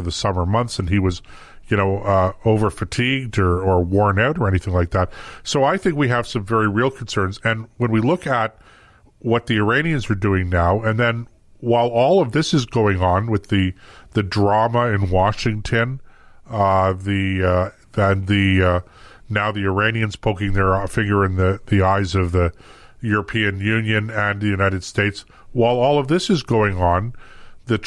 the summer months, and he was, over fatigued or worn out or anything like that. So I think we have some very real concerns. And when we look at what the Iranians are doing now, and then while all of this is going on with the drama in Washington, now the Iranians poking their finger in the eyes of the European Union and the United States, while all of this is going on, the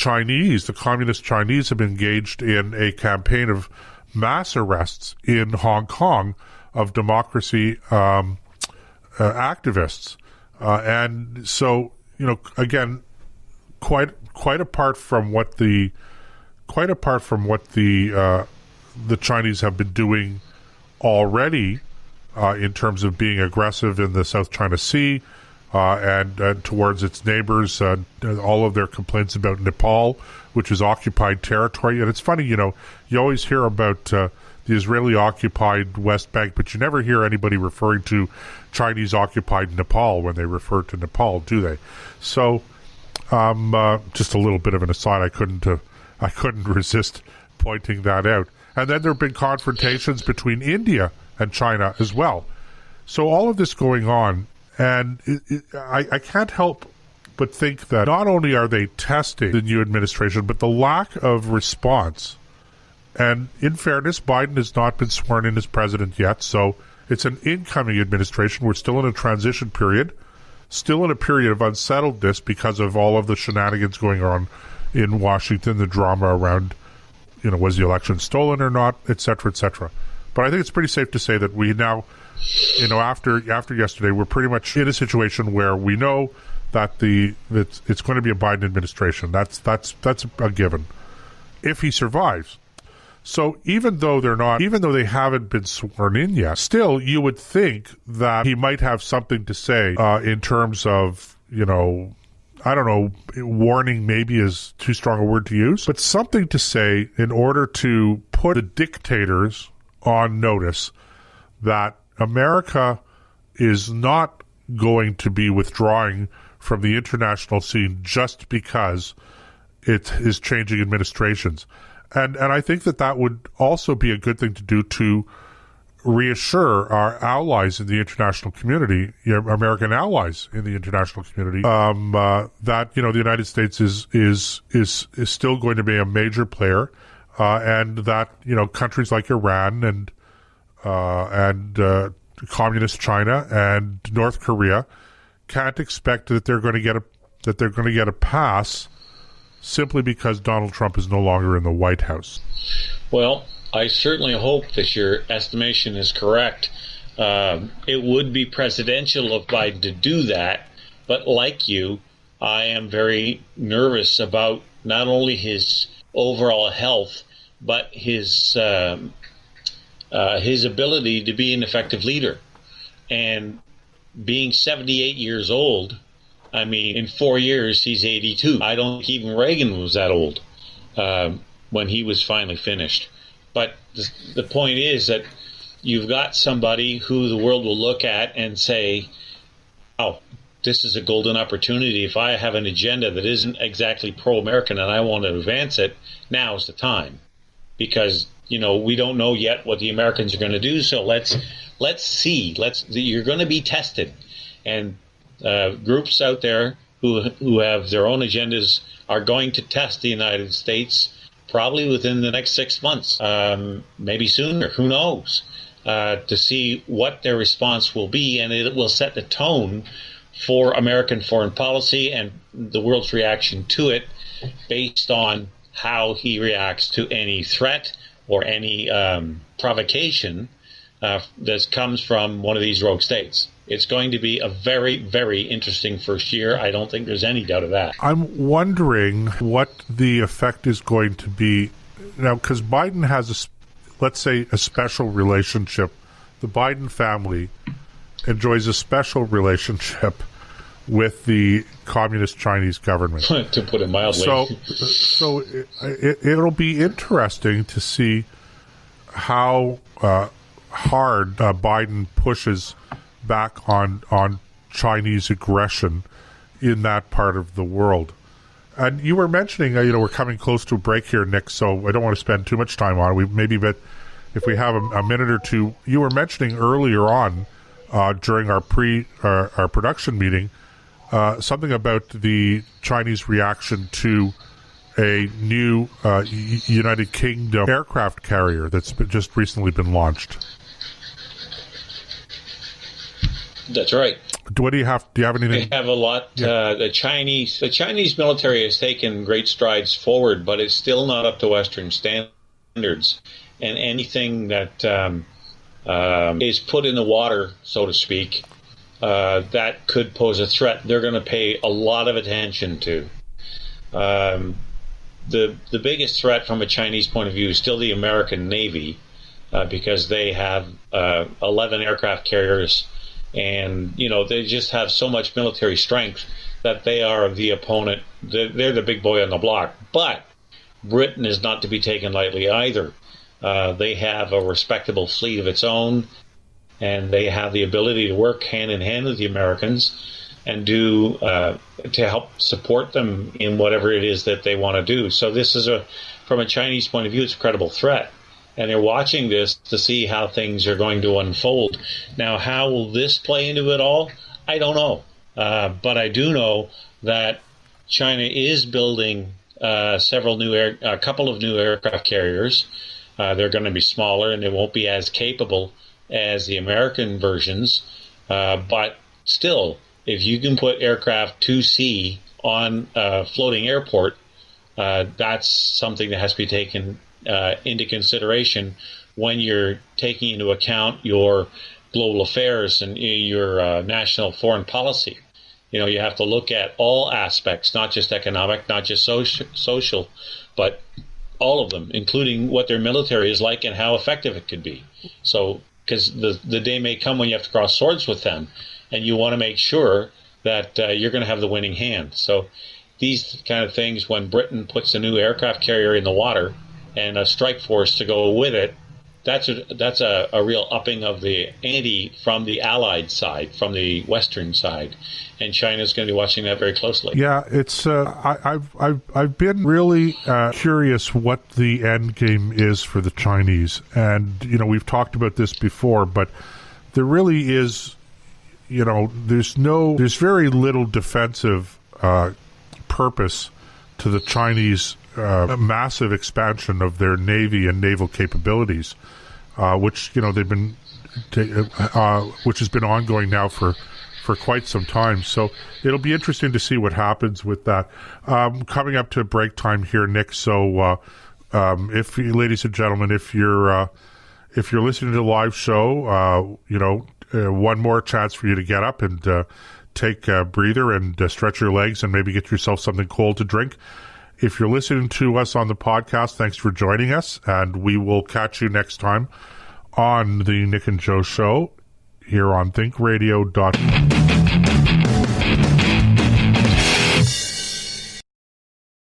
communist Chinese have engaged in a campaign of mass arrests in Hong Kong of democracy activists. And so, again, quite apart from what the Chinese have been doing already in terms of being aggressive in the South China Sea and towards its neighbors, all of their complaints about Nepal, which is occupied territory. And it's funny, you always hear about the Israeli-occupied West Bank, but you never hear anybody referring to Chinese-occupied Nepal when they refer to Nepal, do they? So, just a little bit of an aside, I couldn't resist pointing that out. And then there have been confrontations between India and China as well. So all of this going on, and I can't help but think that not only are they testing the new administration, but the lack of response. And in fairness, Biden has not been sworn in as president yet, so it's an incoming administration. We're still in a transition period, still in a period of unsettledness because of all of the shenanigans going on in Washington, the drama around, was the election stolen or not, et cetera, et cetera. But I think it's pretty safe to say that we now, after yesterday, we're pretty much in a situation where we know that it's going to be a Biden administration. That's a given, if he survives. So even though they haven't been sworn in yet, still you would think that he might have something to say in terms of, I don't know, warning maybe is too strong a word to use, but something to say in order to put the dictators on notice that America is not going to be withdrawing from the international scene just because it is changing administrations. And I think that would also be a good thing to do to reassure our allies in the international community, American allies in the international community, that the United States is still going to be a major player, and that countries like Iran and communist China and North Korea can't expect that they're going to get a pass simply because Donald Trump is no longer in the White House. Well, I certainly hope that your estimation is correct. It would be presidential of Biden to do that, but like you, I am very nervous about not only his overall health, but his ability to be an effective leader. And being 78 years old, I mean, in 4 years, he's 82. I don't think even Reagan was that old when he was finally finished. But the point is that you've got somebody who the world will look at and say, oh, this is a golden opportunity. If I have an agenda that isn't exactly pro-American and I want to advance it, now is the time. Because, we don't know yet what the Americans are going to do. So let's see. You're going to be tested. And groups out there who have their own agendas are going to test the United States probably within the next 6 months, maybe sooner, who knows, to see what their response will be, and it will set the tone for American foreign policy and the world's reaction to it based on how he reacts to any threat or any provocation that comes from one of these rogue states. It's going to be a very, very interesting first year. I don't think there's any doubt of that. I'm wondering what the effect is going to be now, because Biden has, let's say, a special relationship. The Biden family enjoys a special relationship with the communist Chinese government. To put it mildly. So it'll be interesting to see how hard Biden pushes back on Chinese aggression in that part of the world. And you were mentioning, we're coming close to a break here, Nick, so I don't want to spend too much time on it. But if we have a minute or two, you were mentioning earlier on during our production meeting something about the Chinese reaction to a new United Kingdom aircraft carrier that's just recently been launched. That's right. What do you have? Do you have anything? They have a lot. Yeah. The Chinese military has taken great strides forward, but it's still not up to Western standards. And anything that is put in the water, so to speak, that could pose a threat, they're going to pay a lot of attention to. The biggest threat from a Chinese point of view is still the American Navy, because they have 11 aircraft carriers. And, they just have so much military strength that they are the opponent. They're the big boy on the block. But Britain is not to be taken lightly either. They have a respectable fleet of its own, and they have the ability to work hand in hand with the Americans and to help support them in whatever it is that they want to do. So this is, from a Chinese point of view, it's a credible threat. And they're watching this to see how things are going to unfold. Now, how will this play into it all? I don't know. But I do know that China is building a couple of new aircraft carriers. They're going to be smaller, and they won't be as capable as the American versions. But still, if you can put aircraft 2C on a floating airport, that's something that has to be taken into consideration when you're taking into account your global affairs and your national foreign policy. You have to look at all aspects, not just economic, not just social, but all of them, including what their military is like and how effective it could be. So, because the day may come when you have to cross swords with them, and you want to make sure that you're going to have the winning hand. So these kind of things, when Britain puts a new aircraft carrier in the water and a strike force to go with it, that's a real upping of the ante from the Allied side, from the Western side, and China's going to be watching that very closely. Yeah, it's I've been really curious what the end game is for the Chinese, and we've talked about this before, but there really is, there's very little defensive purpose to the Chinese massive expansion of their navy and naval capabilities, which they've been, which has been ongoing now for quite some time. So it'll be interesting to see what happens with that. Coming up to break time here, Nick. So, if ladies and gentlemen, if you're listening to the live show, one more chance for you to get up and take a breather and stretch your legs and maybe get yourself something cold to drink. If you're listening to us on the podcast, thanks for joining us, and we will catch you next time on the Nick and Joe Show here on ThinkRadio.ca.